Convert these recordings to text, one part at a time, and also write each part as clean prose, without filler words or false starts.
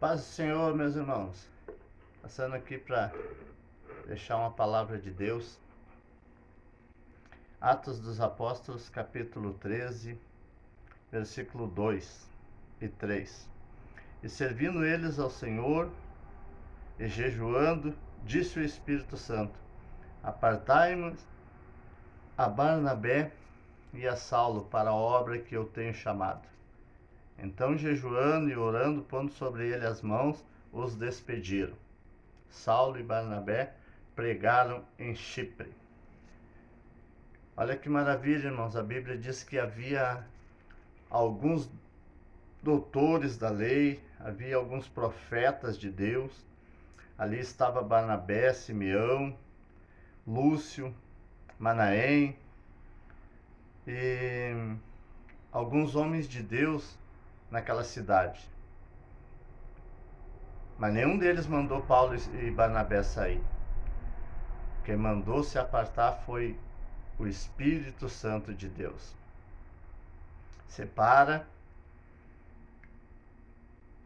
Paz do Senhor, meus irmãos. Passando aqui para deixar uma palavra de Deus. Atos dos Apóstolos, capítulo 13, versículo 2 e 3. E servindo eles ao Senhor e jejuando, disse o Espírito Santo: Apartai-nos a Barnabé e a Saulo para a obra que eu tenho chamado. Então, jejuando e orando, pondo sobre ele as mãos, os despediram. Saulo e Barnabé pregaram em Chipre. Olha que maravilha, irmãos. A Bíblia diz que havia alguns doutores da lei, havia alguns profetas de Deus. Ali estava Barnabé, Simeão, Lúcio, Manaém e alguns homens de Deus naquela cidade. Mas nenhum deles mandou Paulo e Barnabé sair. Quem mandou se apartar foi o Espírito Santo de Deus. Separa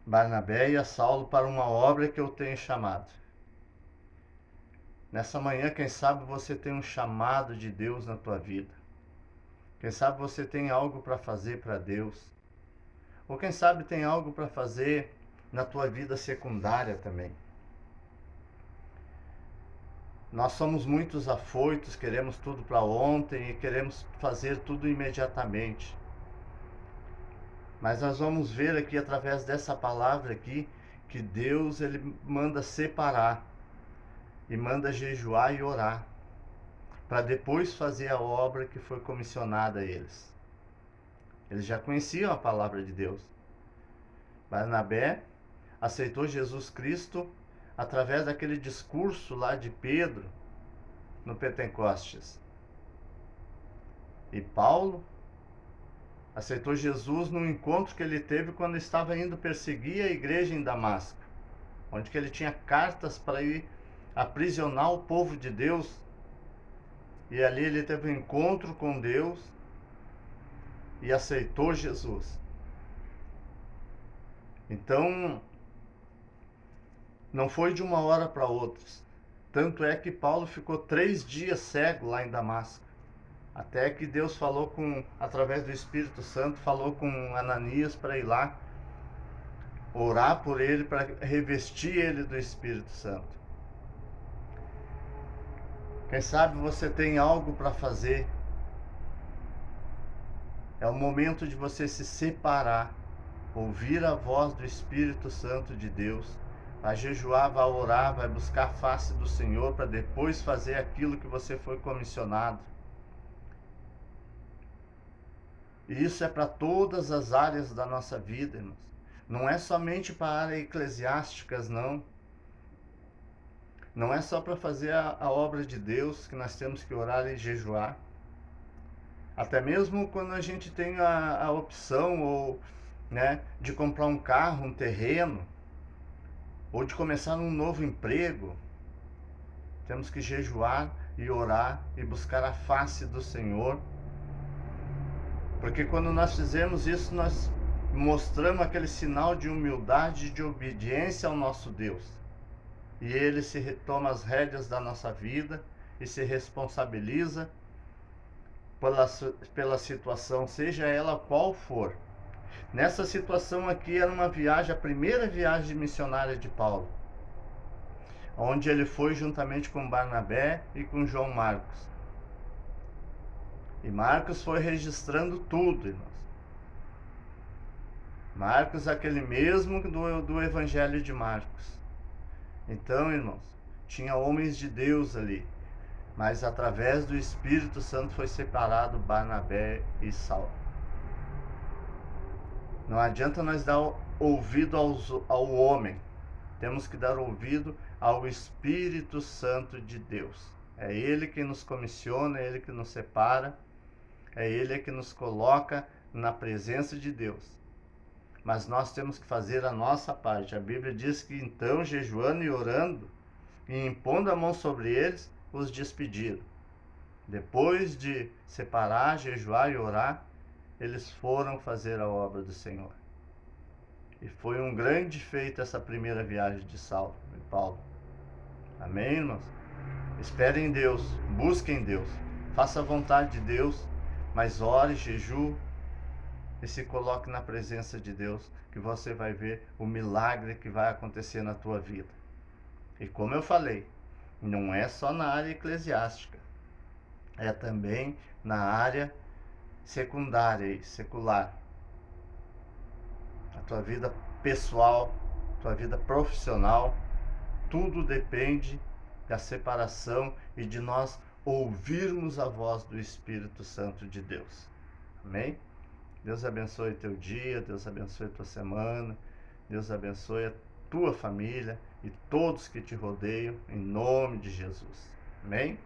Barnabé e a Saulo para uma obra que eu tenho chamado. Nessa manhã, quem sabe você tem um chamado de Deus na tua vida. Quem sabe você tem algo para fazer para Deus. Ou quem sabe tem algo para fazer na tua vida secundária também. Nós somos muitos afoitos, queremos tudo para ontem e queremos fazer tudo imediatamente. Mas nós vamos ver aqui através dessa palavra aqui que Deus ele manda separar e manda jejuar e orar para depois fazer a obra que foi comissionada a eles. Eles já conheciam a palavra de Deus. Barnabé aceitou Jesus Cristo através daquele discurso lá de Pedro no Pentecostes. E Paulo aceitou Jesus num encontro que ele teve quando estava indo perseguir a igreja em Damasco, onde que ele tinha cartas para ir aprisionar o povo de Deus. E ali ele teve um encontro com Deus e aceitou Jesus. Então, não foi de uma hora para outra. Tanto é que Paulo ficou 3 dias cego lá em Damasco. Até que Deus falou através do Espírito Santo, falou com Ananias para ir lá orar por ele, para revestir ele do Espírito Santo. Quem sabe você tem algo para fazer. É o momento de você se separar, ouvir a voz do Espírito Santo de Deus, vai jejuar, vai orar, vai buscar a face do Senhor para depois fazer aquilo que você foi comissionado. E isso é para todas as áreas da nossa vida, irmãos. Não é somente para a área eclesiásticas, não. Não é só para fazer a obra de Deus que nós temos que orar e jejuar. Até mesmo quando a gente tem a opção de comprar um carro, um terreno, ou de começar um novo emprego, temos que jejuar e orar e buscar a face do Senhor. Porque quando nós fizemos isso, nós mostramos aquele sinal de humildade e de obediência ao nosso Deus. E Ele toma as rédeas da nossa vida e se responsabiliza pela situação, seja ela qual for. Nessa situação aqui era uma viagem, a primeira viagem missionária de Paulo, onde ele foi juntamente com Barnabé e com João Marcos. E Marcos foi registrando tudo, irmãos. Marcos é aquele mesmo do Evangelho de Marcos. Então, irmãos, tinha homens de Deus ali, mas através do Espírito Santo foi separado Barnabé e Saulo. Não adianta nós dar ouvido ao homem, temos que dar ouvido ao Espírito Santo de Deus. É Ele que nos comissiona, é Ele que nos separa, é Ele que nos coloca na presença de Deus. Mas nós temos que fazer a nossa parte. A Bíblia diz que então, jejuando e orando, e impondo a mão sobre eles, os despediram. Depois de separar, jejuar e orar, eles foram fazer a obra do Senhor. E foi um grande feito essa primeira viagem de Saulo e Paulo. Amém, irmãos? Espere em Deus, busque em Deus, faça a vontade de Deus, mas ore, jejue e se coloque na presença de Deus, que você vai ver o milagre que vai acontecer na tua vida. E como eu falei, não é só na área eclesiástica, é também na área secundária e secular. A tua vida pessoal, tua vida profissional, tudo depende da separação e de nós ouvirmos a voz do Espírito Santo de Deus. Amém? Deus abençoe teu dia, Deus abençoe tua semana, Deus abençoe a tua família e todos que te rodeiam, em nome de Jesus. Amém?